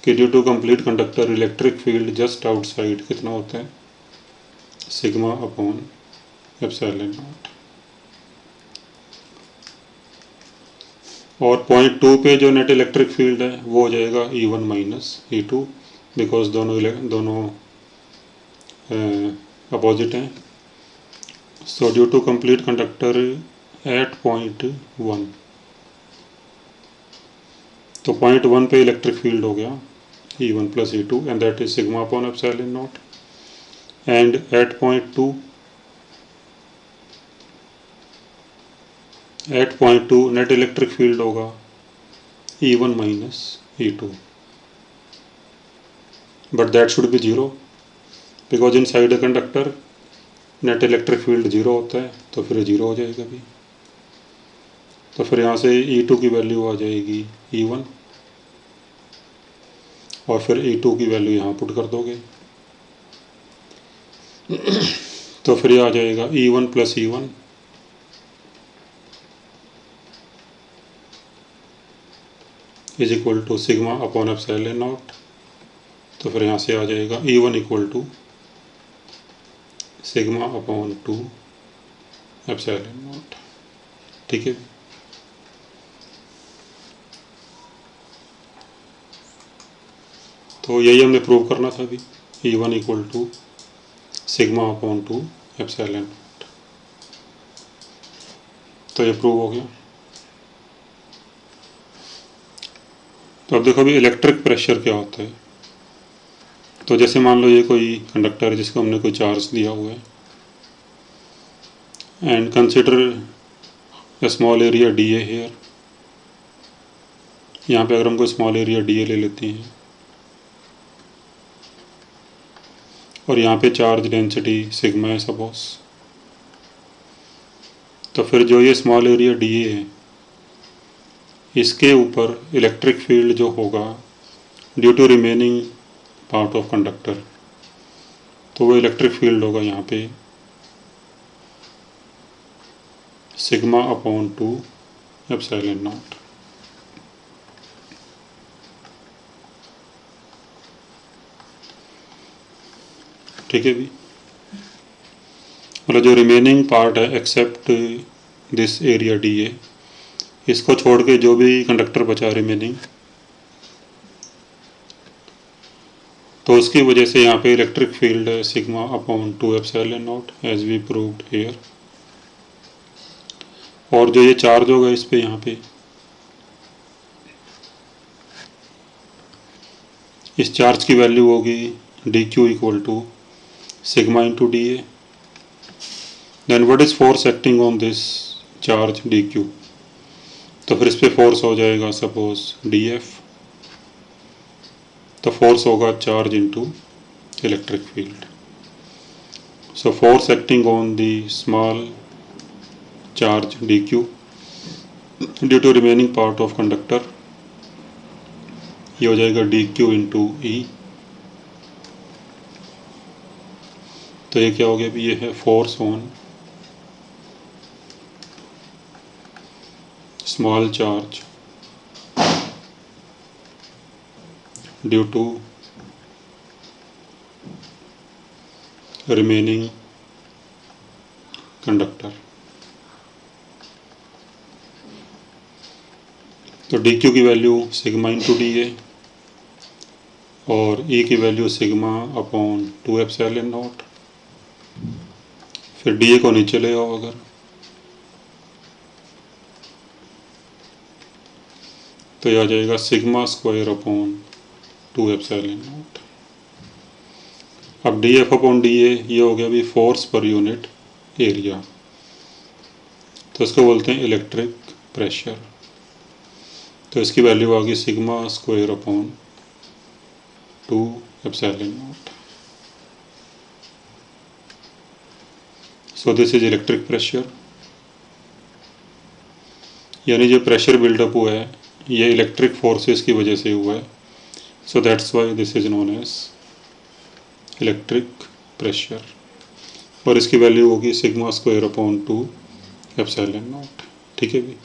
कि due to complete conductor electric field just outside कितना होता है, सिग्मा अपॉन एप्सिलॉन नॉट। और पॉइंट 2 पे जो नेट इलेक्ट्रिक फील्ड है वो हो जाएगा E1 माइनस E2, बिकॉज दोनों अपोजिट हैं। So due to complete conductor at point 1, तो पॉइंट 1 पे इलेक्ट्रिक फील्ड हो गया E1 plus E2 and that is sigma upon epsilon naught. And at point 2 net electric field होगा E1 minus E2, but that should be zero because inside a conductor net electric field zero होता है, तो फिर zero हो जाएगा भी। तो फिर यहाँ से E2 की वैल्यू आ जाएगी E1 और फिर E2 की वैल्यू यहाँ पुट कर दोगे तो फिर ये आ जाएगा E1 plus E1 is equal to sigma upon epsilon naught. तो फिर यहाँ से आ जाएगा E1 equal to sigma upon 2 epsilon naught. ठीक है, तो यही हमने प्रूव करना था अभी, E1 equal to sigma upon 2 epsilon naught. तो ये प्रूव हो गया। तो अब देखो अभी इलेक्ट्रिक प्रेशर क्या होता है। तो जैसे मान लो ये कोई कंडक्टर है जिसको हमने कोई चार्ज दिया हुआ है, and consider a small area dA here। यहाँ पे अगर हम कोई स्मॉल एरिया dA ले लेते हैं और यहाँ पे चार्ज डेंसिटी सिग्मा है सपोज, तो फिर जो ये स्मॉल एरिया dA है इसके ऊपर इलेक्ट्रिक फील्ड जो होगा due to remaining part of conductor, तो वो इलेक्ट्रिक फील्ड होगा यहाँ पे सिग्मा अपॉन 2 एप्सिलॉन नॉट। ठीक है भी, मतलब जो रिमेनिंग पार्ट है एक्सेप्ट दिस एरिया dA, इसको छोड़ के जो भी कंडक्टर बचा रिमेनिंग, तो उसकी वजह से यहाँ पे इलेक्ट्रिक फील्ड है sigma upon 2 epsilon naught as we proved here. और जो ये चार्ज होगा इस पे यहाँ पे, इस चार्ज की वैल्यू होगी dq equal to sigma into dA। Then what is force acting on this charge dq, तो फिर इस पे फोर्स हो जाएगा सपोज dF। तो फोर्स होगा charge into electric field. So force acting on the small charge dq due to remaining part of conductor, ये हो जाएगा dq इंटू ई। तो ये क्या हो गया भी, ये है force on small charge due to remaining conductor. तो dq की वैल्यू सिग्मा इंटू dA और E की value sigma upon 2 epsilon naught. फिर dA को नीचे ले आओ अगर, तो ये आ जाएगा sigma square upon 2 epsilon not. अब dF अपॉन dA ये हो गया भी फोर्स पर यूनिट एरिया, तो इसको बोलते हैं इलेक्ट्रिक प्रेशर। तो इसकी वैल्यू आ गई sigma square upon 2 epsilon not. So this is electric pressure, यानी जो प्रेशर बिल्डअप हुआ है ये इलेक्ट्रिक फोर्सेस की वजह से हुआ है। So that's why this is known as electric pressure, और इसकी वैल्यू होगी sigma square upon 2 epsilon naught. ठीक है भी।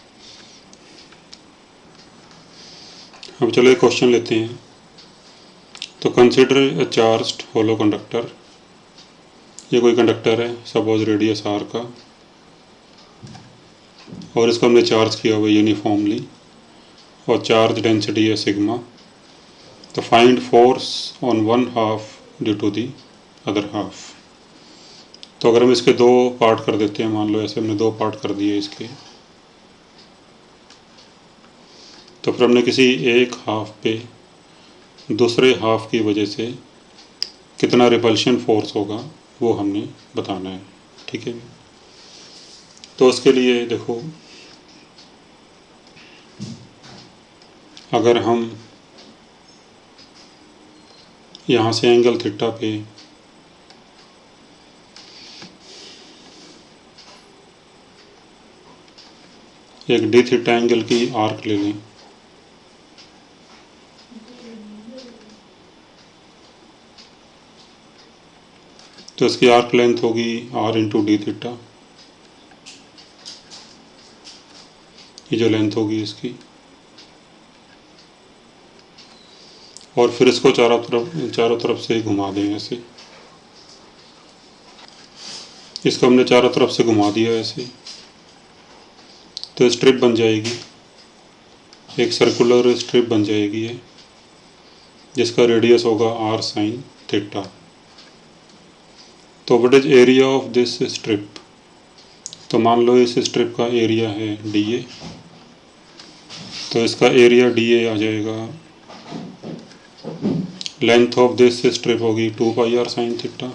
अब चलो एक क्वेश्चन लेते हैं। तो consider a charged hollow conductor, ये कोई कंडक्टर है सपोज रेडियस आर का, और इसको हमने चार्ज किया हुआ यूनिफॉर्मली, और चार्ज डेंसिटी है सिग्मा। तो find force on one half due to the other half. तो अगर हम इसके दो पार्ट कर देते हैं, मान लो ऐसे हमने दो पार्ट कर दिए इसके, तो फिर हमने किसी एक हाफ पे दूसरे हाफ की वजह से कितना रिपल्शन फोर्स होगा वो हमने बताना है। ठीक है। तो उसके लिए देखो, अगर हम यहाँ से एंगल थीटा पे एक डी थीटा एंगल की आर्क ले लें, तो इसकी आर्क लेंथ होगी आर इंटू डी थीटा, ये जो लेंथ होगी इसकी। और फिर इसको चारों तरफ से घुमा दें ऐसे, इसको हमने चारों तरफ से घुमा दिया ऐसे, तो स्ट्रिप बन जाएगी, एक सर्कुलर स्ट्रिप बन जाएगी है, जिसका रेडियस होगा आर साइन थीटा। तो what is area of this strip? तो मान लो इस स्ट्रिप का एरिया है डी ए, तो इसका एरिया डी ए आ जाएगा, लेंथ ऑफ दिस स्ट्रिप होगी 2 पाई आर साइन थीटा,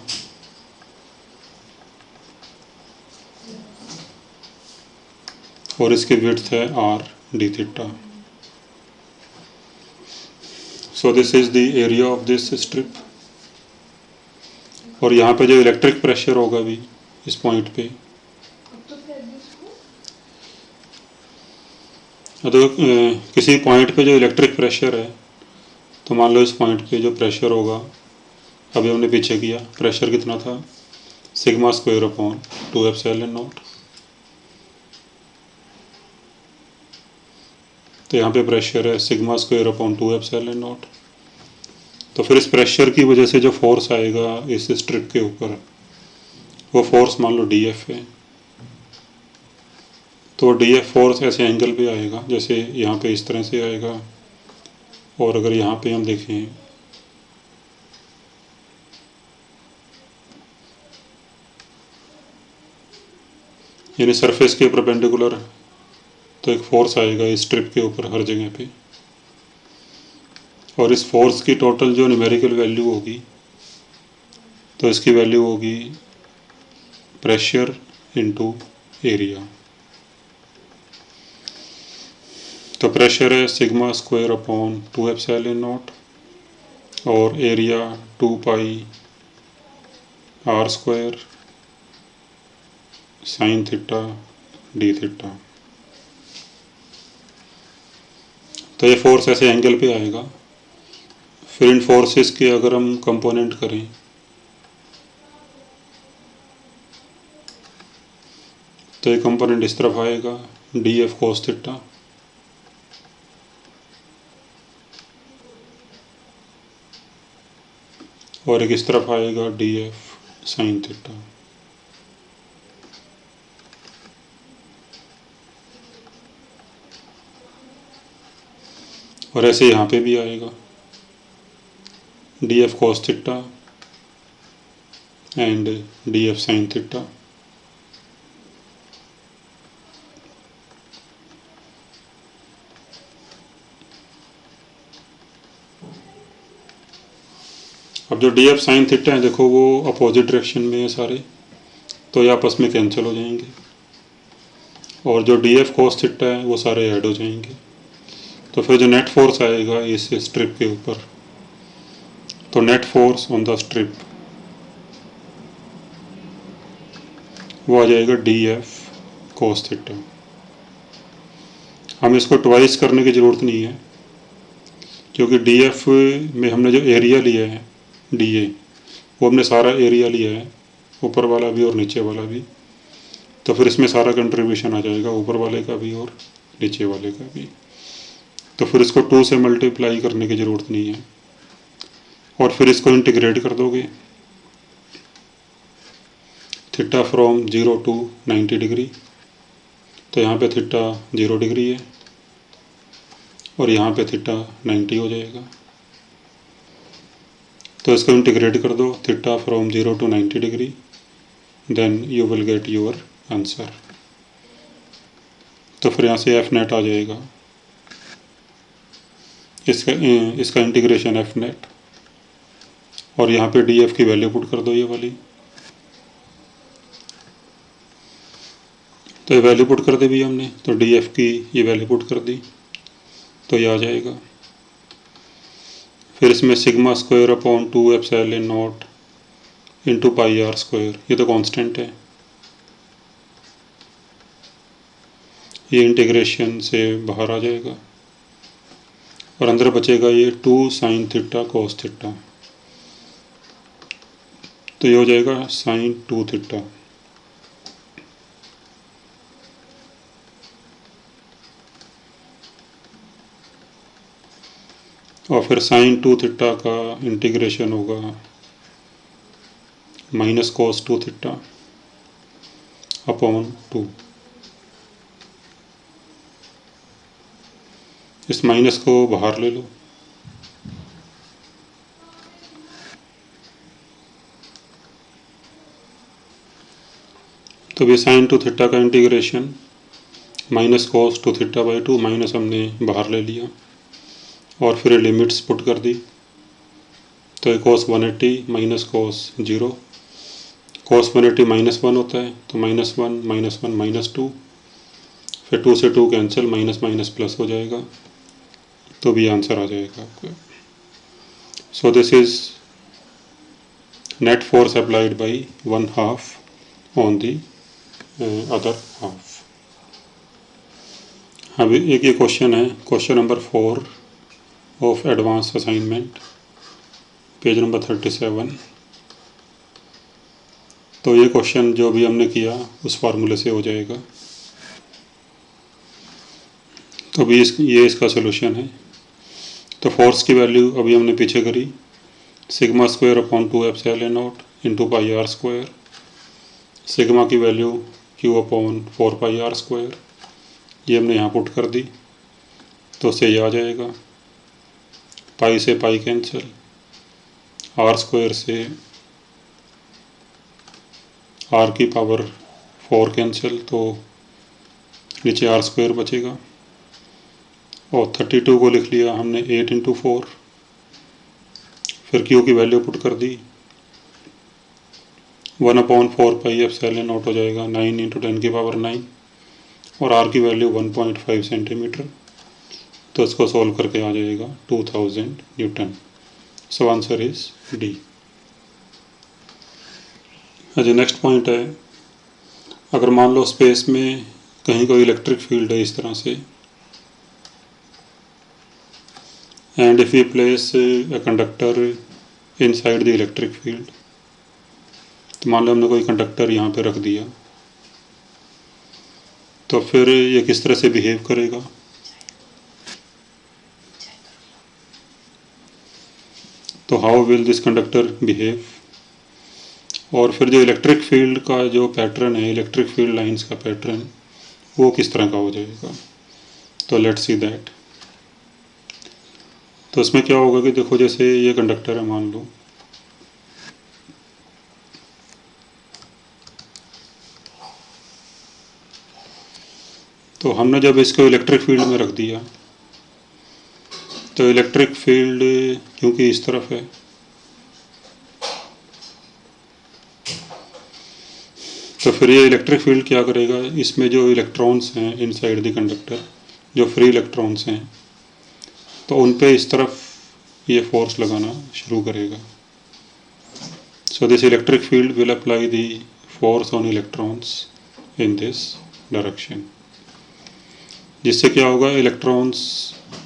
और इसकी विड्थ है R D theta. So this is the area of this strip. और यहाँ पे जो इलेक्ट्रिक प्रेशर होगा भी इस पॉइंट पे, तो किसी पॉइंट पे जो इलेक्ट्रिक प्रेशर है, तो मान लो इस पॉइंट पे जो प्रेशर होगा, अभी हमने पीछे किया, प्रेशर कितना था sigma square upon 2 epsilon naught. तो यहाँ पे प्रेशर है sigma square upon 2 epsilon naught. तो फिर इस प्रेशर की वजह से जो फोर्स आएगा इस स्ट्रिप के ऊपर, वो फोर्स मान लो डी एफ है। तो डी एफ फोर्स ऐसे एंगल पे आएगा, जैसे यहाँ पे इस तरह से आएगा, और अगर यहाँ पे हम देखें यानी सरफेस के परपेंडिकुलर, तो एक फोर्स आएगा इस स्ट्रिप के ऊपर हर जगह पे, और इस फोर्स की टोटल जो न्यूमेरिकल वैल्यू होगी, तो इसकी वैल्यू होगी प्रेशर इनटू एरिया। तो प्रेशर है sigma square upon 2 epsilon naught, और area 2 pi r square sine theta d theta. तो ये फोर्स ऐसे एंगल पे आएगा। फिर इन फोर्सेस के अगर हम कंपोनेंट करें, तो ये कंपोनेंट इस तरफ आएगा डी एफ कोस थीटा, और एक इस तरफ आएगा डी एफ साइन थीटा। और ऐसे यहाँ पे भी आएगा D F cos theta and D F sine theta. अब जो डी एफ साइन थीटा है देखो, वो अपोजिट डायरेक्शन में है सारे, तो ये आपस में कैंसिल हो जाएंगे, और जो डी एफ कोस थीटा है वो सारे ऐड हो जाएंगे। तो फिर जो नेट फोर्स आएगा इस स्ट्रिप के ऊपर, तो net force on the strip वो आ जाएगा डी एफ कोस थीटा। हम इसको ट्वाइस करने की ज़रूरत नहीं है, क्योंकि डी एफ में हमने जो एरिया लिया है डी ए, वो हमने सारा एरिया लिया है, ऊपर वाला भी और नीचे वाला भी। तो फिर इसमें सारा कंट्रीब्यूशन आ जाएगा, ऊपर वाले का भी और नीचे वाले का भी। तो फिर इसको 2 से मल्टीप्लाई करने की ज़रूरत नहीं है, और फिर इसको इंटीग्रेट कर दोगे। थीटा फ्रॉम 0 to 90 डिग्री, तो यहाँ पे थीटा 0 डिग्री है और यहाँ पे थीटा 90 हो जाएगा। तो इसको इंटीग्रेट कर दो, theta from 0 to 90 degree, then you will get your answer. तो फिर यहाँ से एफ नेट आ जाएगा, इसका इंटीग्रेशन एफ नेट, और यहाँ पे डी एफ की वैल्यू पुट कर दो, ये वाली। तो ये वैल्यू पुट कर दी भी हमने, तो डी एफ की ये वैल्यू पुट कर दी, तो ये आ जाएगा। फिर इसमें sigma square upon 2 epsilon naught into pi r square, ये तो कांस्टेंट है, ये इंटीग्रेशन से बाहर आ जाएगा, और अंदर बचेगा ये 2 साइन थीटा कोस थीटा, तो ये हो जाएगा साइन 2 थीटा। और फिर साइन 2 थीटा का इंटीग्रेशन होगा माइनस कोस 2 थीटा अपॉन 2। इस माइनस को बाहर ले लो, तो ये साइन 2 थीटा का integration minus cos 2 theta by 2, minus हमने बाहर ले लिया, और फिर लिमिट्स पुट कर दी। तो ये कोस 180 माइनस कोस 0, कोस 180 -1 होता है, तो -1 -1 -2, फिर 2 से 2 कैंसिल, माइनस माइनस प्लस हो जाएगा, तो भी आंसर आ जाएगा आपका। सो this is net force applied by 1/2 on the other half. अभी एक ये क्वेश्चन है, question number 4 of advance assignment, page number 37। तो ये क्वेश्चन जो भी हमने किया उस फार्मूले से हो जाएगा। तो अभी ये इसका सोल्यूशन है। तो फोर्स की वैल्यू अभी हमने पीछे करी, sigma square upon 2 epsilon naught into pi r square, sigma की value q upon 4 pi r square, ये हमने यहाँ पुट कर दी, तो उससे ये आ जाएगा, पाई से पाई कैंसिल, आर स्क्वायर से आर की पावर 4 कैंसिल, तो नीचे आर स्क्वायर बचेगा, और 32 को लिख लिया हमने 8 × 4, फिर क्यू की वैल्यू पुट कर दी, 1/4 पाई एप्सिलॉन नॉट हो जाएगा 9 × 10 की पावर 9, और आर की वैल्यू 1.5 सेंटीमीटर, तो इसको सॉल्व करके आ जाएगा 2000 Newton. So answer is D. अच्छा, नेक्स्ट पॉइंट है, अगर मान लो स्पेस में कहीं कोई इलेक्ट्रिक फील्ड है इस तरह से, and if you place a conductor inside the electric field, तो मान लो हमने कोई कंडक्टर यहाँ पे रख दिया, तो फिर ये किस तरह से बिहेव करेगा। तो how will this conductor behave, और फिर जो इलेक्ट्रिक फील्ड का जो पैटर्न है, इलेक्ट्रिक फील्ड लाइंस का पैटर्न, वो किस तरह का हो जाएगा। तो लेट्स सी दैट। तो इसमें क्या होगा कि देखो, जैसे ये कंडक्टर है मान लो, तो हमने जब इसको इलेक्ट्रिक फील्ड में रख दिया, तो इलेक्ट्रिक फील्ड क्योंकि इस तरफ है, तो फिर ये इलेक्ट्रिक फील्ड क्या करेगा, इसमें जो इलेक्ट्रॉन्स हैं इनसाइड द कंडक्टर, जो फ्री इलेक्ट्रॉन्स हैं, तो उन पे इस तरफ ये फोर्स लगाना शुरू करेगा। So this electric field will apply the force on electrons in this direction, जिससे क्या होगा, इलेक्ट्रॉन्स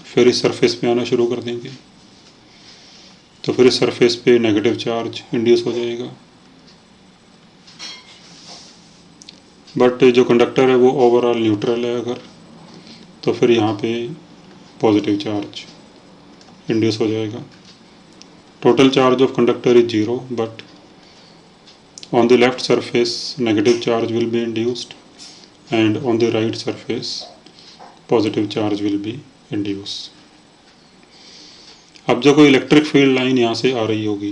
फिर इस सरफेस पे आना शुरू कर देंगे, तो फिर इस सरफेस पे नेगेटिव चार्ज इंड्यूस हो जाएगा। बट जो कंडक्टर है वो ओवरऑल न्यूट्रल है अगर, तो फिर यहाँ पे पॉजिटिव चार्ज इंड्यूस हो जाएगा। Total charge of conductor is 0, but on the left surface negative charge will be induced and on the right surface positive charge will be induced। अब जो कोई इलेक्ट्रिक फील्ड लाइन यहाँ से आ रही होगी,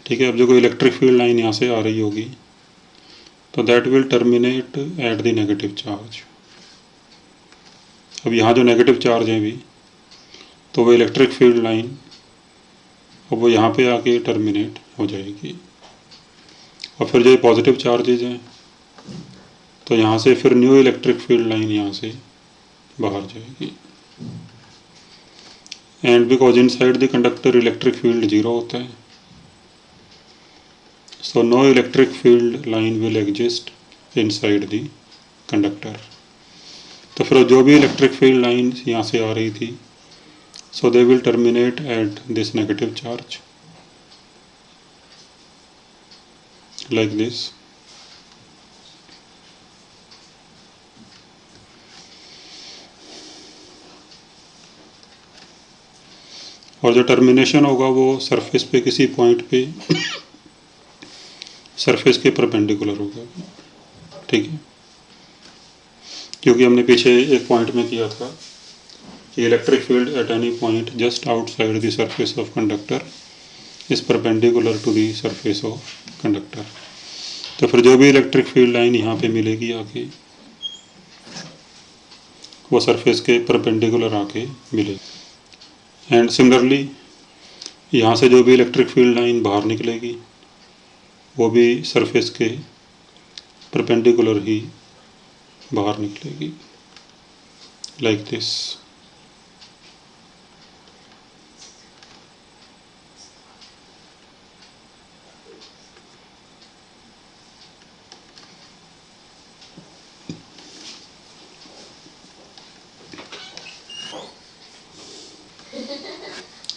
ठीक है, अब जो कोई इलेक्ट्रिक फील्ड लाइन यहाँ से आ रही होगी तो that will terminate at the negative charge. अब यहाँ जो नेगेटिव चार्ज है भी, तो वो इलेक्ट्रिक फील्ड लाइन अब वो यहाँ पे आके टर्मिनेट हो जाएगी, और फिर जो पॉजिटिव चार्जेज हैं तो यहाँ से फिर न्यू इलेक्ट्रिक फील्ड लाइन यहाँ से बाहर जाएगी। And because inside the conductor electric field 0 होता है, so no electric field line will exist inside the conductor. तो फिर जो भी इलेक्ट्रिक फील्ड लाइन यहाँ से आ रही थी, so they will terminate at this negative charge like this। और जो टर्मिनेशन होगा वो सरफेस पे किसी पॉइंट पे सरफेस के परपेंडिकुलर होगा, ठीक है, क्योंकि हमने पीछे एक पॉइंट में किया था कि electric field at any point just outside the surface of conductor is perpendicular to the surface of conductor. तो फिर जो भी इलेक्ट्रिक फील्ड लाइन यहाँ पे मिलेगी आके, वो सरफेस के परपेंडिकुलर आके मिलेगी। एंड सिमिलरली यहाँ से जो भी इलेक्ट्रिक फील्ड लाइन बाहर निकलेगी वो भी सरफेस के परपेंडिकुलर ही बाहर निकलेगी, लाइक दिस।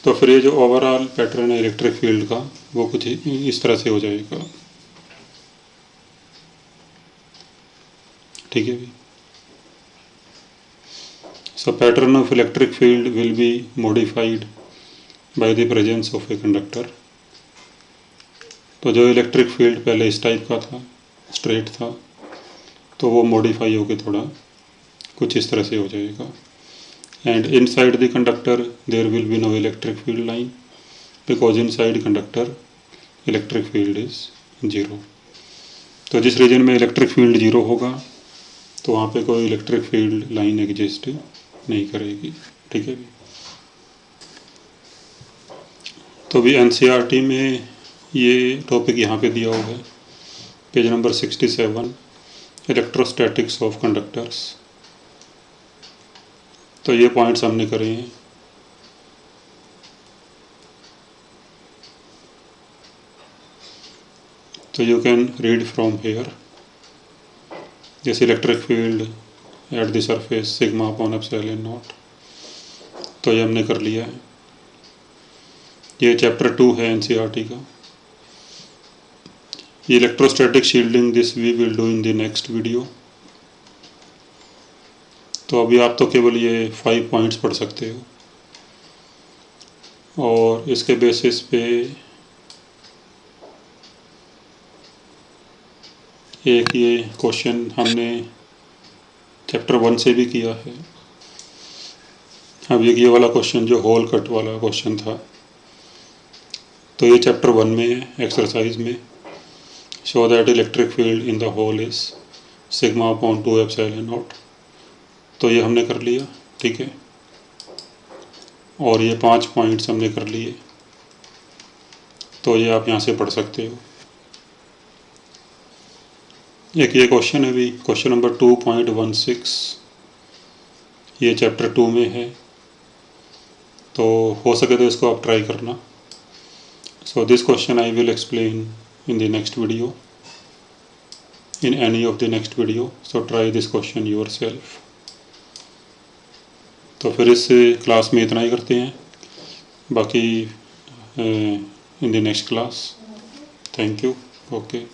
तो फिर ये जो ओवरऑल पैटर्न है इलेक्ट्रिक फील्ड का वो कुछ इस तरह से हो जाएगा, ठीक है भी। So pattern of electric field will be modified by the presence of a conductor. तो जो इलेक्ट्रिक फील्ड पहले इस टाइप का था, स्ट्रेट था, तो वो मॉडिफाई होकर थोड़ा कुछ इस तरह से हो जाएगा। And inside the conductor there will be no electric field line because inside conductor electric field is 0। तो जिस रीजन में इलेक्ट्रिक फील्ड 0 होगा तो वहाँ पे कोई इलेक्ट्रिक फील्ड लाइन एग्जिस्ट नहीं करेगी, ठीक है। तो भी NCERT में ये टॉपिक यहाँ पे दिया हुआ है, page number 67, electrostatics of conductors. तो ये पॉइंट्स हमने करे हैं। तो you can read from here, जैसे electric field at the surface sigma upon epsilon naught, तो ये हमने कर लिया है। ये चैप्टर 2 है NCERT का। ये electrostatic shielding, this we will do in the next video. तो अभी आप तो केवल ये 5 पॉइंट्स पढ़ सकते हो, और इसके बेसिस पे एक ये क्वेश्चन हमने चैप्टर 1 से भी किया है। अब ये वाला क्वेश्चन जो होल कट वाला क्वेश्चन था, तो ये चैप्टर 1 में है, एक्सरसाइज में। Show that electric field in the hole is sigma upon 2 epsilon naught. तो ये हमने कर लिया, ठीक है। और ये 5 पॉइंट्स हमने कर लिए, तो ये आप यहाँ से पढ़ सकते हो। एक ये क्वेश्चन है भी, क्वेश्चन नंबर 2.16, ये चैप्टर 2 में है, तो हो सके तो इसको आप ट्राई करना। So this question I will explain in the next video, in any of the next video. So try this question yourself. तो फिर इस क्लास में इतना ही करते हैं, बाकी in the next class. Thank you. Okay.